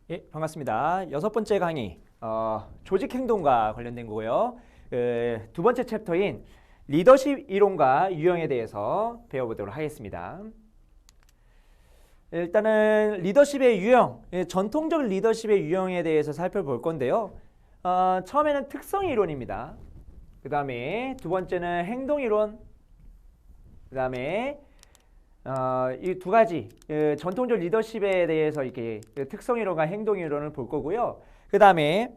예, 반갑습니다. 여섯 번째 강의, 조직 행동과 관련된 거고요. 두 번째 챕터인 리더십 이론과 유형에 대해서 배워보도록 하겠습니다. 일단은 리더십의 유형, 전통적 리더십의 유형에 대해서 살펴볼 건데요. 처음에는 특성 이론입니다. 그 다음에 두 번째는 행동 이론, 그 다음에 이 두 가지 전통적 리더십에 대해서 이렇게 특성 이론과 행동 이론을 볼 거고요. 그 다음에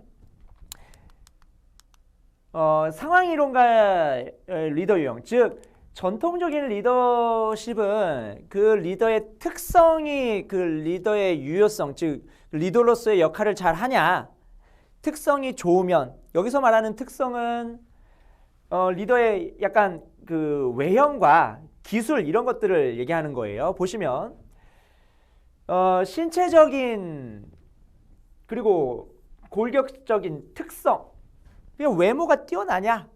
상황 이론과 리더 유형, 즉 전통적인 리더십은 그 리더의 특성이 그 리더의 유효성, 즉 리더로서의 역할을 잘 하냐, 특성이 좋으면, 여기서 말하는 특성은 리더의 약간 그 외형과 기술 이런 것들을 얘기하는 거예요. 보시면 신체적인 그리고 골격적인 특성, 그냥 외모가 뛰어나냐,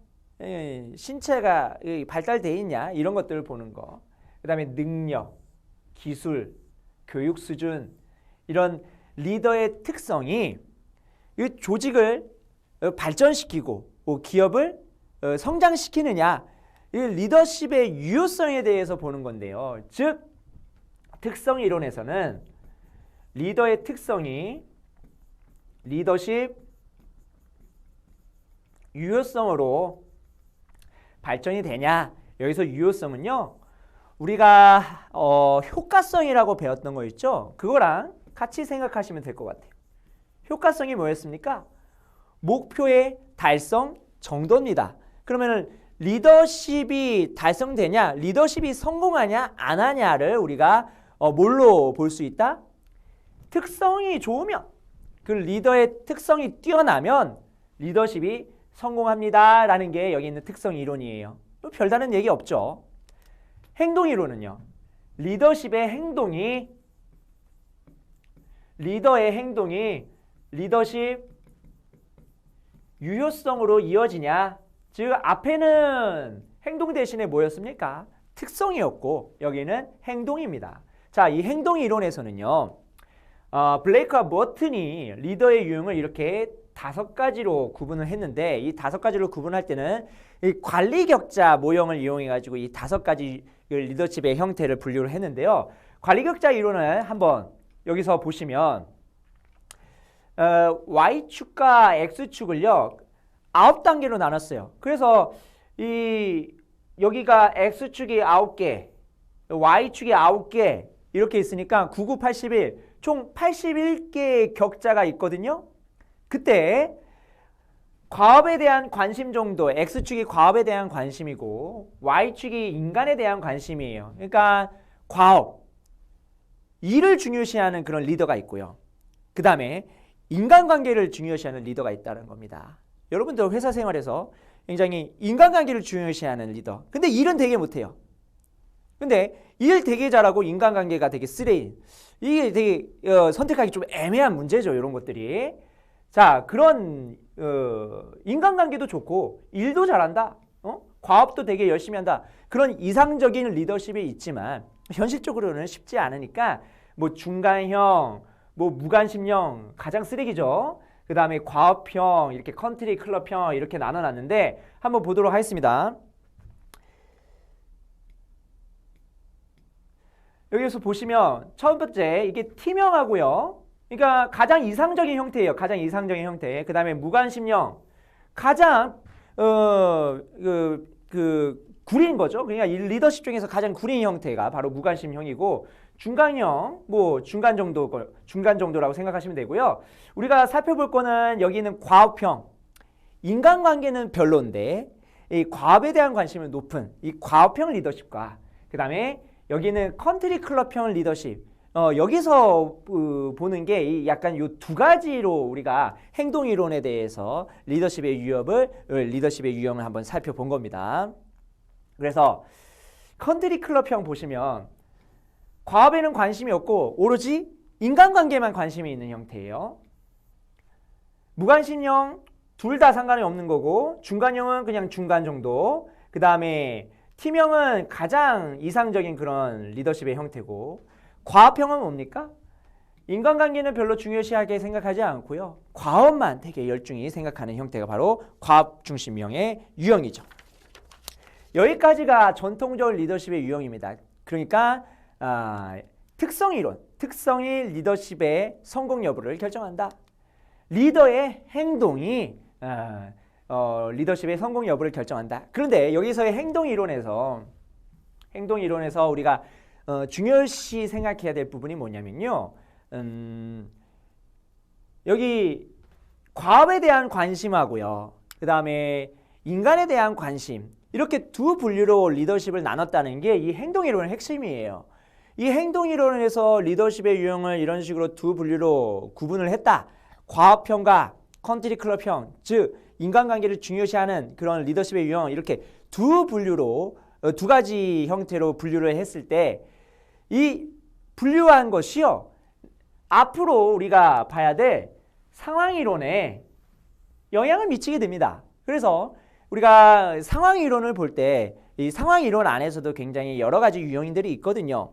신체가 발달돼 있냐, 이런 것들을 보는 거. 그 다음에 능력, 기술, 교육 수준, 이런 리더의 특성이 이 조직을 발전시키고 기업을 성장시키느냐, 이 리더십의 유효성에 대해서 보는 건데요. 즉 특성 이론에서는 리더의 특성이 리더십 유효성으로 발전이 되냐, 여기서 유효성은요, 우리가 효과성이라고 배웠던 거 있죠? 그거랑 같이 생각하시면 될 것 같아요. 효과성이 뭐였습니까? 목표의 달성 정도입니다. 그러면은 리더십이 달성되냐, 리더십이 성공하냐 안 하냐를 우리가 뭘로 볼 수 있다? 특성이 좋으면, 그 리더의 특성이 뛰어나면 리더십이 성공합니다 라는 게 여기 있는 특성 이론이에요. 별다른 얘기 없죠. 행동 이론은요, 리더의 행동이 리더십 유효성으로 이어지냐, 즉 앞에는 행동 대신에 뭐였습니까? 특성이었고 여기는 행동입니다. 자, 이 행동 이론에서는요, 블레이크와 머튼이 리더의 유형을 이렇게 5가지로 구분을 했는데, 이 5가지로 구분할 때는 이 관리 격자 모형을 이용해 가지고 이 5가지 리더십의 형태를 분류를 했는데요. 관리 격자 이론을 한번 여기서 보시면 Y축과 X축을요 9단계로 나눴어요. 그래서 여기가 X축이 9개, Y축이 9개 이렇게 있으니까 9, 9, 81, 총 81개의 격자가 있거든요. 그때 과업에 대한 관심 정도, X축이 과업에 대한 관심이고 Y축이 인간에 대한 관심이에요. 그러니까 과업, 일을 중요시하는 그런 리더가 있고요. 그 다음에 인간관계를 중요시하는 리더가 있다는 겁니다. 여러분들 회사 생활에서 굉장히 인간관계를 중요시하는 리더, 근데 일은 되게 못해요. 근데 일 되게 잘하고 인간관계가 되게 쓰레기, 이게 되게 선택하기 좀 애매한 문제죠. 이런 것들이. 자, 그런 인간관계도 좋고 일도 잘한다, 과업도 되게 열심히 한다, 그런 이상적인 리더십이 있지만 현실적으로는 쉽지 않으니까 뭐 중간형, 뭐 무관심형 가장 쓰레기죠. 그 다음에 과업형, 이렇게 컨트리 클럽형 이렇게 나눠놨는데 한번 보도록 하겠습니다. 여기서 보시면 첫 번째 이게 T형하고요. 그러니까 가장 이상적인 형태예요. 가장 이상적인 형태. 그 다음에 무관심형, 가장 구린 거죠. 그러니까 이 리더십 중에서 가장 구린 형태가 바로 무관심형이고, 중간형, 뭐 중간 정도라고 생각하시면 되고요. 우리가 살펴볼 거는 여기는 과업형, 인간관계는 별론데 이 과업에 대한 관심은 높은 이 과업형 리더십과, 그 다음에 여기는 컨트리 클럽형 리더십, 여기서 보는 게 약간 요 두 가지로 우리가 행동 이론에 대해서 리더십의 유형을 한번 살펴본 겁니다. 그래서 컨트리 클럽형 보시면 과업에는 관심이 없고 오로지 인간관계만 관심이 있는 형태예요. 무관심형 둘 다 상관이 없는 거고, 중간형은 그냥 중간 정도, 그 다음에 T형은 가장 이상적인 그런 리더십의 형태고, 과업형은 뭡니까? 인간관계는 별로 중요시하게 생각하지 않고요. 과업만 되게 열중히 생각하는 형태가 바로 과업 중심 유형의 유형이죠. 여기까지가 전통적 리더십의 유형입니다. 그러니까 특성이론, 특성이 리더십의 성공 여부를 결정한다. 리더의 행동이 리더십의 성공 여부를 결정한다. 그런데 여기서의 행동이론에서 우리가 중요시 생각해야 될 부분이 뭐냐면요. 여기 과업에 대한 관심하고요. 그 다음에 인간에 대한 관심, 이렇게 두 분류로 리더십을 나눴다는 게 이 행동이론의 핵심이에요. 이 행동이론에서 리더십의 유형을 이런 식으로 두 분류로 구분을 했다. 과업형과 컨트리 클럽형, 즉 인간관계를 중요시하는 그런 리더십의 유형, 이렇게 두 분류로, 두 가지 형태로 분류를 했을 때 이 분류한 것이요, 앞으로 우리가 봐야 될 상황이론에 영향을 미치게 됩니다. 그래서 우리가 상황이론을 볼 때 이 상황이론 안에서도 굉장히 여러 가지 유형들이 있거든요.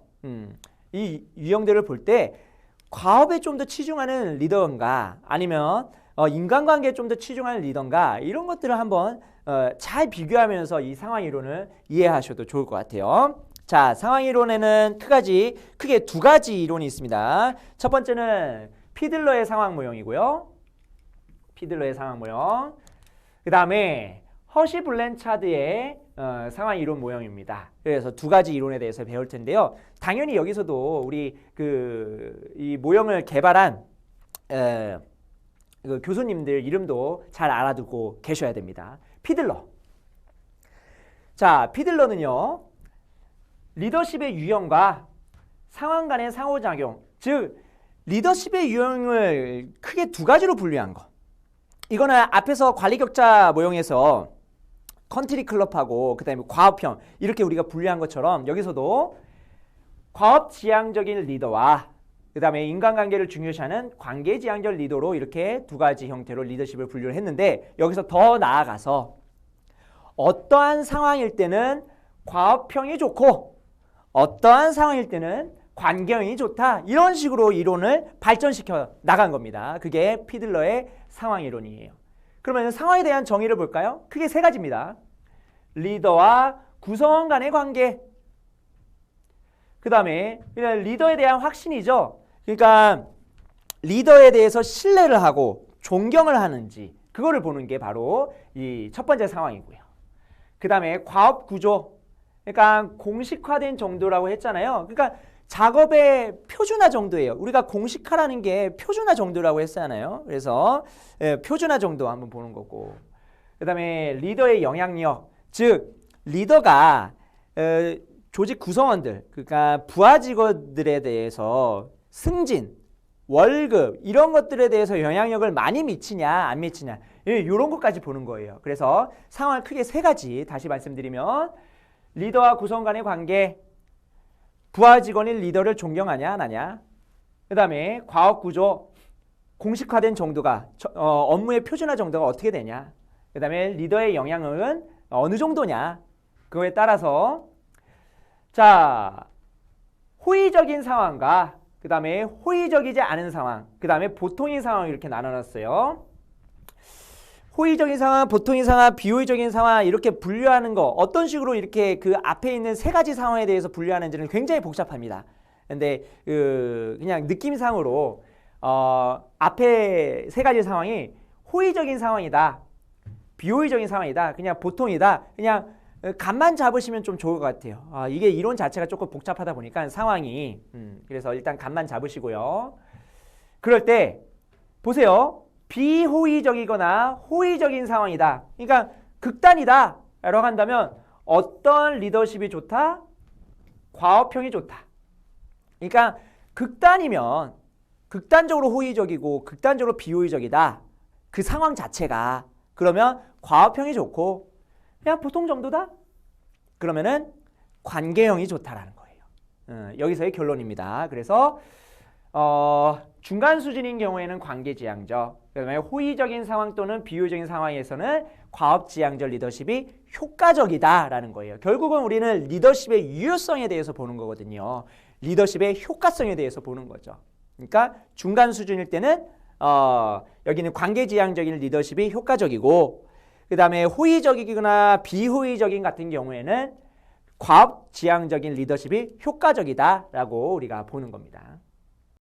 이 유형들을 볼 때 과업에 좀 더 치중하는 리더인가, 아니면 인간관계에 좀 더 치중하는 리더인가, 이런 것들을 한번 잘 비교하면서 이 상황이론을 이해하셔도 좋을 것 같아요. 자, 상황이론에는 크게 두 가지 이론이 있습니다. 첫 번째는 피들러의 상황 모형이고요. 피들러의 상황 모형. 그 다음에 허시 블랜차드의 상황 이론 모형입니다. 그래서 두 가지 이론에 대해서 배울 텐데요. 당연히 여기서도 우리 이 모형을 개발한 그 교수님들 이름도 잘 알아두고 계셔야 됩니다. 피들러. 자, 피들러는요, 리더십의 유형과 상황 간의 상호작용, 즉 리더십의 유형을 크게 두 가지로 분류한 거. 이거는 앞에서 관리격자 모형에서 컨트리 클럽하고 그다음에 과업형, 이렇게 우리가 분류한 것처럼 여기서도 과업지향적인 리더와 그다음에 인간관계를 중요시하는 관계지향적 리더로 이렇게 두 가지 형태로 리더십을 분류를 했는데, 여기서 더 나아가서 어떠한 상황일 때는 과업형이 좋고 어떠한 상황일 때는 관계형이 좋다, 이런 식으로 이론을 발전시켜 나간 겁니다. 그게 피들러의 상황 이론이에요. 그러면 상황에 대한 정의를 볼까요? 크게 세 가지입니다. 리더와 구성원 간의 관계, 그 다음에 리더에 대한 확신이죠. 그러니까 리더에 대해서 신뢰를 하고 존경을 하는지, 그거를 보는 게 바로 이 첫 번째 상황이고요. 그 다음에 과업 구조, 그러니까 공식화된 정도라고 했잖아요. 그러니까 작업의 표준화 정도예요. 우리가 공식화라는 게 표준화 정도라고 했잖아요. 그래서 표준화 정도 한번 보는 거고, 그 다음에 리더의 영향력, 즉 리더가 조직 구성원들, 그러니까 부하 직원들에 대해서 승진, 월급, 이런 것들에 대해서 영향력을 많이 미치냐 안 미치냐, 이런 것까지 보는 거예요. 그래서 상황을 크게 세 가지 다시 말씀드리면, 리더와 구성원 간의 관계, 부하 직원이 리더를 존경하냐 안 하냐, 그 다음에 과업 구조, 공식화된 정도가, 업무의 표준화 정도가 어떻게 되냐, 그 다음에 리더의 영향은 어느 정도냐, 그거에 따라서 자, 호의적인 상황과 그 다음에 호의적이지 않은 상황, 그 다음에 보통인 상황, 이렇게 나눠놨어요. 호의적인 상황, 보통인 상황, 비호의적인 상황, 이렇게 분류하는 거, 어떤 식으로 이렇게 그 앞에 있는 세 가지 상황에 대해서 분류하는지는 굉장히 복잡합니다. 근데 그냥 느낌상으로 앞에 세 가지 상황이 호의적인 상황이다, 비호의적인 상황이다, 그냥 보통이다, 그냥 감만 잡으시면 좀 좋을 것 같아요. 이게 이론 자체가 조금 복잡하다 보니까 상황이, 그래서 일단 감만 잡으시고요. 그럴 때 보세요. 비호의적이거나 호의적인 상황이다, 그러니까 극단이다 라고 한다면 어떤 리더십이 좋다? 과업형이 좋다. 그러니까 극단이면 극단적으로 호의적이고 극단적으로 비호의적이다, 그 상황 자체가, 그러면 과업형이 좋고 그냥 보통 정도다? 그러면은 관계형이 좋다라는 거예요. 여기서의 결론입니다. 그래서 중간 수준인 경우에는 관계지향적, 그다음에 호의적인 상황 또는 비호의적인 상황에서는 과업지향적 리더십이 효과적이다라는 거예요. 결국은 우리는 리더십의 유효성에 대해서 보는 거거든요. 리더십의 효과성에 대해서 보는 거죠. 그러니까 중간 수준일 때는 여기는 관계지향적인 리더십이 효과적이고 그 다음에 호의적이거나 비호의적인 같은 경우에는 과업지향적인 리더십이 효과적이다라고 우리가 보는 겁니다.